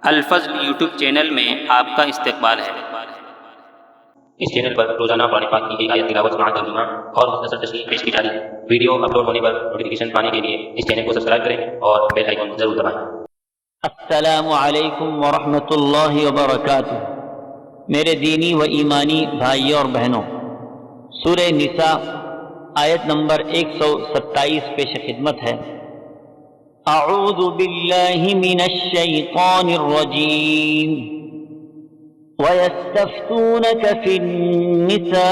الفضل YouTube channel میں آپ کا استقبال ہے۔ اس چینل پر روزانہ قرآن پاک کی ایک آیت تلاوت مع ترجمہ اور مختصر تشریح پیش کی جاتی ہے۔ ویڈیو اپلوڈ ہونے پر نوٹیفیکیشن پانے کے لیے اس چینل کو سبسکرائب کریں اور بیل آئیکن ضرور دبائیں۔ السلام علیکم ورحمۃ اللہ وبرکاتہ۔ میرے دینی و ایمانی بھائیوں اور بہنوں، سورہ نساء آیت نمبر 127 پیش خدمت ہے۔ اعوذ باللہ من الشیطان الرجیم وَيَسْتَفْتُونَكَ فِي النِّسَاءِ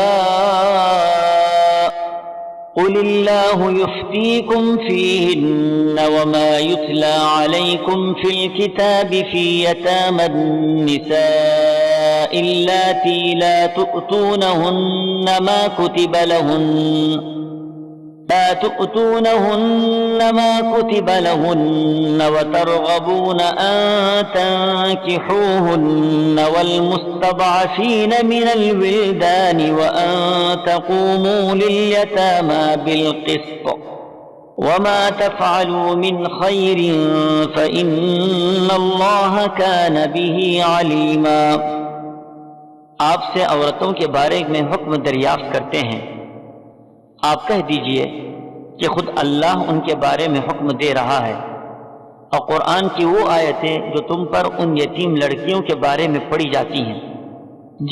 قُلِ اللَّهُ يُفْتِيكُمْ فِيهِنَّ وَمَا يُتْلَى عَلَيْكُمْ فِي الْكِتَابِ فِي يَتَامَى النِّسَاءِ اللَّاتِي لَا تُؤْتُونَهُنَّ ما كتب لهن وترغبون أن تنكحوهن والمستضعفين من الولدان وأن تقوموا لليتامى بالقسط وما تفعلوا من خير فإن الله كان به عليما۔ آپ سے عورتوں کے بارے میں حکم دریافت کرتے ہیں، آپ کہہ دیجئے کہ خود اللہ ان کے بارے میں حکم دے رہا ہے، اور قرآن کی وہ آیتیں جو تم پر ان یتیم لڑکیوں کے بارے میں پڑھی جاتی ہیں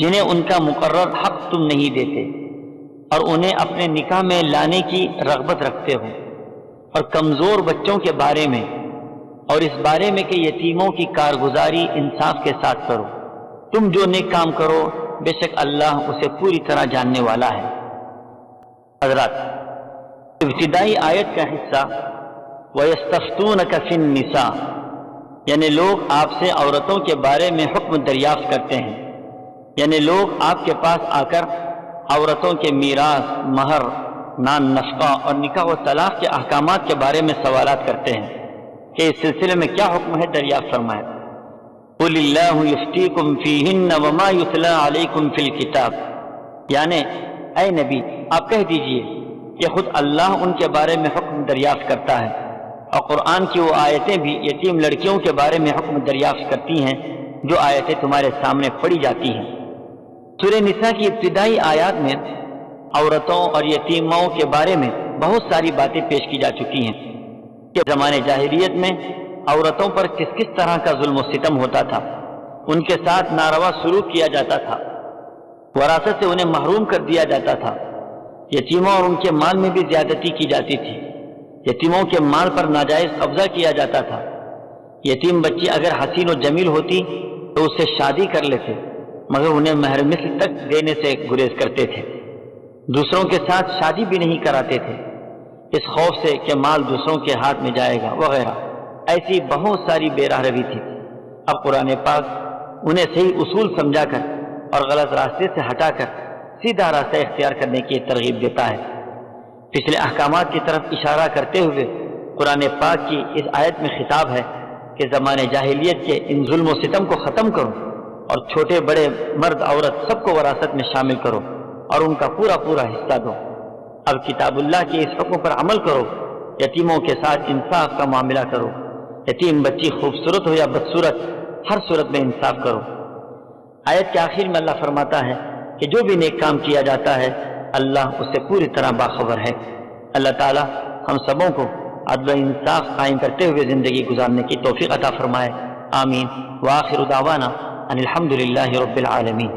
جنہیں ان کا مقرر حق تم نہیں دیتے اور انہیں اپنے نکاح میں لانے کی رغبت رکھتے ہو، اور کمزور بچوں کے بارے میں، اور اس بارے میں کہ یتیموں کی کارگزاری انصاف کے ساتھ کرو۔ تم جو نیک کام کرو بے شک اللہ اسے پوری طرح جاننے والا ہے۔ حضرات، ابتدائی آیت کا حصہ وَيَسْتَفْتُونَكَ فِي النِّسَاءِ یعنی لوگ آپ سے عورتوں کے بارے میں حکم دریافت کرتے ہیں، یعنی لوگ آپ کے پاس آ کر عورتوں کے میراث، مہر، نان نفقہ اور نکاح و طلاق کے احکامات کے بارے میں سوالات کرتے ہیں کہ اس سلسلے میں کیا حکم ہے، دریافت فرمائے۔ قُلِ اللَّهُ يُفْتِيكُمْ فِيهِنَّ وَمَا يُتْلَى عَلَيْكُمْ فِي الْكِتَابِ یعنی اے نبی آپ کہہ دیجئے کہ خود اللہ ان کے بارے میں حکم دریافت کرتا ہے، اور قرآن کی وہ آیتیں بھی یتیم لڑکیوں کے بارے میں حکم دریافت کرتی ہیں جو آیتیں تمہارے سامنے پڑھی جاتی ہیں۔ سورہ نساء کی ابتدائی آیات میں عورتوں اور یتیموں کے بارے میں بہت ساری باتیں پیش کی جا چکی ہیں کہ زمانے جاہلیت میں عورتوں پر کس کس طرح کا ظلم و ستم ہوتا تھا، ان کے ساتھ ناروا سلوک کیا جاتا تھا، وراثت سے انہیں محروم کر دیا جاتا تھا، یتیموں اور ان کے مال میں بھی زیادتی کی جاتی تھی، یتیموں کے مال پر ناجائز قبضہ کیا جاتا تھا، یتیم بچی اگر حسین و جمیل ہوتی تو اس سے شادی کر لیتے مگر انہیں مہر مثل تک دینے سے گریز کرتے تھے، دوسروں کے ساتھ شادی بھی نہیں کراتے تھے اس خوف سے کہ مال دوسروں کے ہاتھ میں جائے گا وغیرہ، ایسی بہت ساری بے راہ روی تھی۔ اب قرآن پاک انہیں صحیح اصول سمجھا کر اور غلط راستے سے ہٹا کر سیدھا راستہ اختیار کرنے کی ترغیب دیتا ہے۔ پچھلے احکامات کی طرف اشارہ کرتے ہوئے قرآن پاک کی اس آیت میں خطاب ہے کہ زمانے جاہلیت کے ان ظلم و ستم کو ختم کرو اور چھوٹے بڑے مرد عورت سب کو وراثت میں شامل کرو اور ان کا پورا پورا حصہ دو۔ اب کتاب اللہ کے اس حکم پر عمل کرو، یتیموں کے ساتھ انصاف کا معاملہ کرو، یتیم بچی خوبصورت ہو یا بدصورت ہر صورت میں انصاف کرو۔ آیت کے آخر میں اللہ فرماتا ہے کہ جو بھی نیک کام کیا جاتا ہے اللہ اس سے پوری طرح باخبر ہے۔ اللہ تعالی ہم سبوں کو عدل و انصاف قائم کرتے ہوئے زندگی گزارنے کی توفیق عطا فرمائے، آمین۔ وآخر دعوانا ان الحمد للہ رب العالمین۔